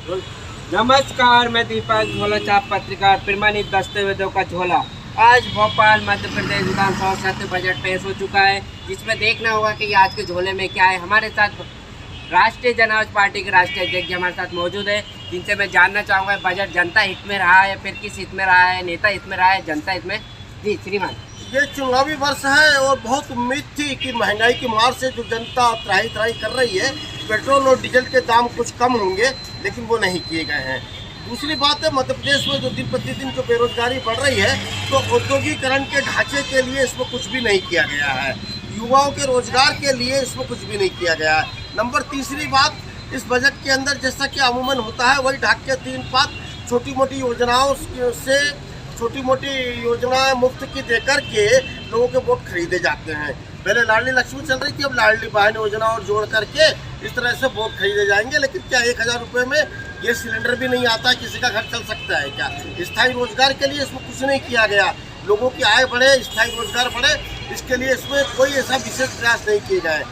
नमस्कार, मैं दीपक झोला, चाप पत्रिका प्रमाणित दस्तावेजों का झोला। आज भोपाल मध्य प्रदेश विधानसभा सत्र बजट पेश हो चुका है, जिसमें देखना होगा कि आज के झोले में क्या है। हमारे साथ राष्ट्रीय जनता पार्टी के राष्ट्रीय अध्यक्ष हमारे साथ मौजूद है, जिनसे मैं जानना चाहूँगा बजट जनता हित में रहा है, फिर किस हित में रहा है, नेता हित में रहा है, जनता हित में। जी श्रीमान। ये चुनावी वर्ष है और बहुत उम्मीद थी कि महंगाई की मार से जो जनता त्राही त्राही कर रही है, पेट्रोल और डीजल के दाम कुछ कम होंगे, लेकिन वो नहीं किए गए हैं। दूसरी बात है, मध्य प्रदेश में जो दिन प्रतिदिन जो बेरोजगारी बढ़ रही है, तो औद्योगिकरण के ढांचे के लिए इसमें कुछ भी नहीं किया गया है। युवाओं के रोजगार के लिए इसमें कुछ भी नहीं किया गया है। नंबर तीसरी बात, इस बजट के अंदर जैसा कि अमूमन होता है, वही ढाक के तीन पात छोटी मोटी योजनाओं से छोटी मोटी योजनाएं मुफ्त की देकर के लोगों के वोट खरीदे जाते हैं। पहले लाडली लक्ष्मी चल रही थी, अब लाडली बहन योजना और जोड़ करके इस तरह से वोट खरीदे जाएंगे। लेकिन क्या 1000 रुपये में ये सिलेंडर भी नहीं आता, किसी का घर चल सकता है क्या? स्थायी रोजगार के लिए इसमें कुछ नहीं किया गया। लोगों की आय बढ़े, स्थायी रोजगार बढ़े, इसके लिए इसमें कोई ऐसा विशेष प्रयास नहीं किए गए।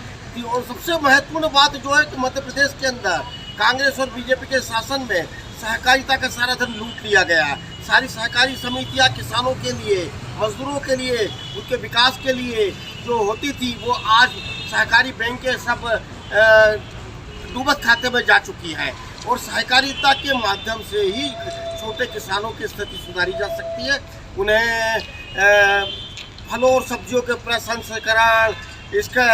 और सबसे महत्वपूर्ण बात जो है कि मध्य प्रदेश के अंदर कांग्रेस और बीजेपी के शासन में सहकारिता का सारा धन लूट लिया गया। सारी सहकारी समितियां किसानों के लिए, मजदूरों के लिए, उनके विकास के लिए जो होती थी, वो आज सहकारी बैंक के सब डूबत खाते में जा चुकी है। और सहकारिता के माध्यम से ही छोटे किसानों की स्थिति सुधारी जा सकती है। उन्हें फलों और सब्जियों के प्रसंस्करण, इसका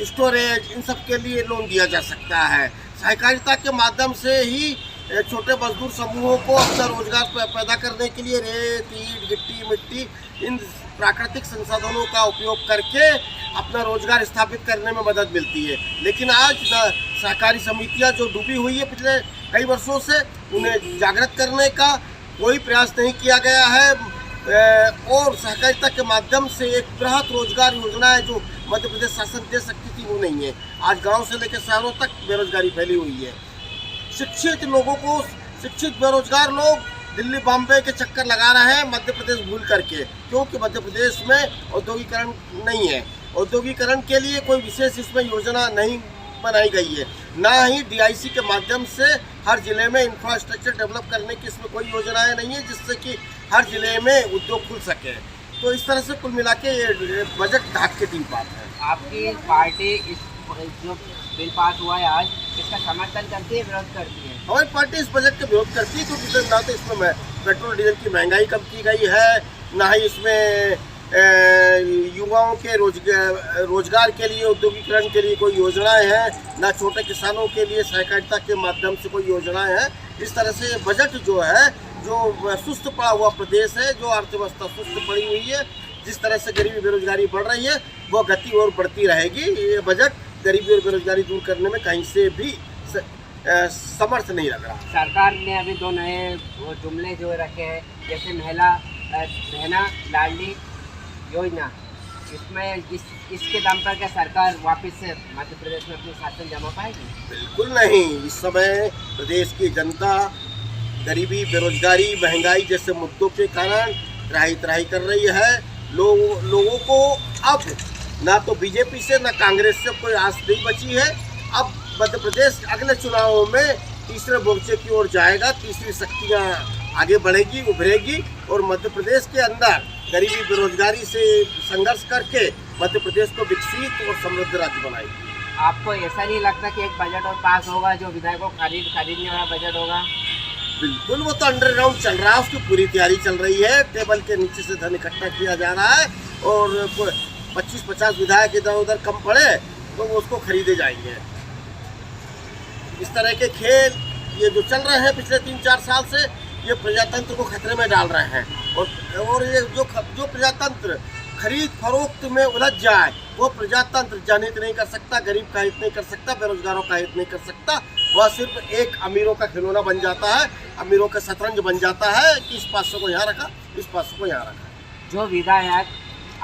स्टोरेज, इन सब के लिए लोन दिया जा सकता है। सहकारिता के माध्यम से ही छोटे मजदूर समूहों को अपना रोजगार पैदा करने के लिए रेत, ईंट, गिट्टी, मिट्टी, इन प्राकृतिक संसाधनों का उपयोग करके अपना रोजगार स्थापित करने में मदद मिलती है। लेकिन आज सहकारी समितियां जो डूबी हुई है पिछले कई वर्षों से, उन्हें जागृत करने का कोई प्रयास नहीं किया गया है। और सहकारिता के माध्यम से एक बृहत रोजगार योजना है जो मध्य प्रदेश शासन दे सकती थी, वो नहीं है। आज गाँव से लेकर शहरों तक बेरोजगारी फैली हुई है। शिक्षित लोगों को, शिक्षित बेरोजगार लोग दिल्ली बॉम्बे के चक्कर लगा रहे हैं मध्य प्रदेश भूल करके, क्योंकि मध्य प्रदेश में औद्योगिकरण नहीं है। औद्योगिकरण के लिए कोई विशेष इसमें योजना नहीं बनाई गई है। ना ही DIC के माध्यम से हर जिले में इंफ्रास्ट्रक्चर डेवलप करने की इसमें कोई योजनाएं नहीं है, जिससे कि हर जिले में उद्योग खुल सके। तो इस तरह से कुल मिला के ये बजट ढाक के तीन बात है। आपकी पार्टी इस जो बिल पास हुआ है आज, इसका समर्थन करती है, विरोध करती है? हमारी पार्टी इस बजट का विरोध करती है, क्योंकि ना तो इसमें पेट्रोल डीजल की महंगाई कम की गई है, ना ही इसमें युवाओं के रोजगार के लिए, औद्योगिकरण के लिए कोई योजनाएं हैं, ना छोटे किसानों के लिए सहकारिता के माध्यम से कोई योजनाएं हैं। इस तरह से बजट जो है, जो सुस्त पड़ा हुआ प्रदेश है, जो अर्थव्यवस्था सुस्त पड़ी हुई है, जिस तरह से गरीबी बेरोजगारी बढ़ रही है, वो गति और बढ़ती रहेगी। ये बजट गरीबी और बेरोजगारी दूर करने में कहीं से भी समर्थ नहीं लग रहा। सरकार ने अभी 2 नए जुमले जो रखे हैं, जैसे बहना लाडली योजना, इसमें इसके दम पर क्या सरकार वापस से मध्य प्रदेश में अपनी शासन जमा पाएगी? बिल्कुल नहीं। इस समय प्रदेश की जनता गरीबी, बेरोजगारी, महंगाई जैसे मुद्दों के कारण त्राही त्राही कर रही है। लोगों को अब ना तो बीजेपी से ना कांग्रेस से कोई आस नहीं बची है। अब मध्य प्रदेश अगले चुनावों में तीसरे मोर्चे की ओर जाएगा, तीसरी शक्तियाँ आगे बढ़ेगी, उभरेगी और मध्य प्रदेश के अंदर गरीबी बेरोजगारी से संघर्ष करके मध्य प्रदेश को विकसित और समृद्ध राज्य बनाएगी। आपको ऐसा नहीं लगता कि एक बजट और पास होगा जो विधायकों को खरीदने वाला बजट होगा? बिल्कुल, वो तो अंडरग्राउंड चल रहा है, उसकी पूरी तैयारी चल रही है। टेबल के नीचे से धन इकट्ठा किया जा रहा है और 25-50 विधायक इधर उधर कम पड़े तो वो उसको खरीदे जाएंगे। इस तरह के खेल ये जो चल रहे हैं पिछले 3-4 साल से, ये प्रजातंत्र को खतरे में डाल रहे हैं। और ये जो प्रजातंत्र खरीद फरोख्त में उलझ जाए, वो प्रजातंत्र जनहित नहीं कर सकता, गरीब का हित नहीं कर सकता, बेरोजगारों का हित नहीं कर सकता। वह सिर्फ एक अमीरों का खिलौना बन जाता है, अमीरों का शतरंज बन जाता है कि इस 500 को यहाँ रखा, इस 500 को यहाँ रखा। जो विधायक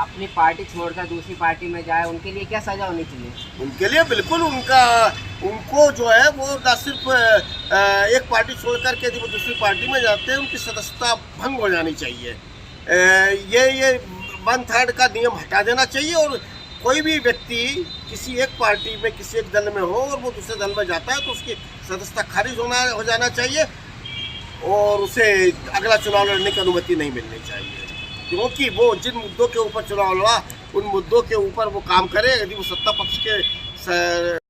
अपनी पार्टी छोड़कर दूसरी पार्टी में जाए, उनके लिए क्या सजा होनी चाहिए? उनके लिए बिल्कुल उनको जो है वो ना सिर्फ एक पार्टी छोड़ करके जब वो दूसरी पार्टी में जाते हैं, उनकी सदस्यता भंग हो जानी चाहिए। ये 1/3 का नियम हटा देना चाहिए और कोई भी व्यक्ति किसी एक पार्टी में किसी एक दल में हो और वो दूसरे दल में जाता है तो उसकी सदस्यता खारिज हो जाना चाहिए और उसे अगला चुनाव लड़ने की अनुमति नहीं मिलनी चाहिए, क्योंकि वो जिन मुद्दों के ऊपर चुनाव लड़ा उन मुद्दों के ऊपर वो काम करे। यदि वो सत्ता पक्ष के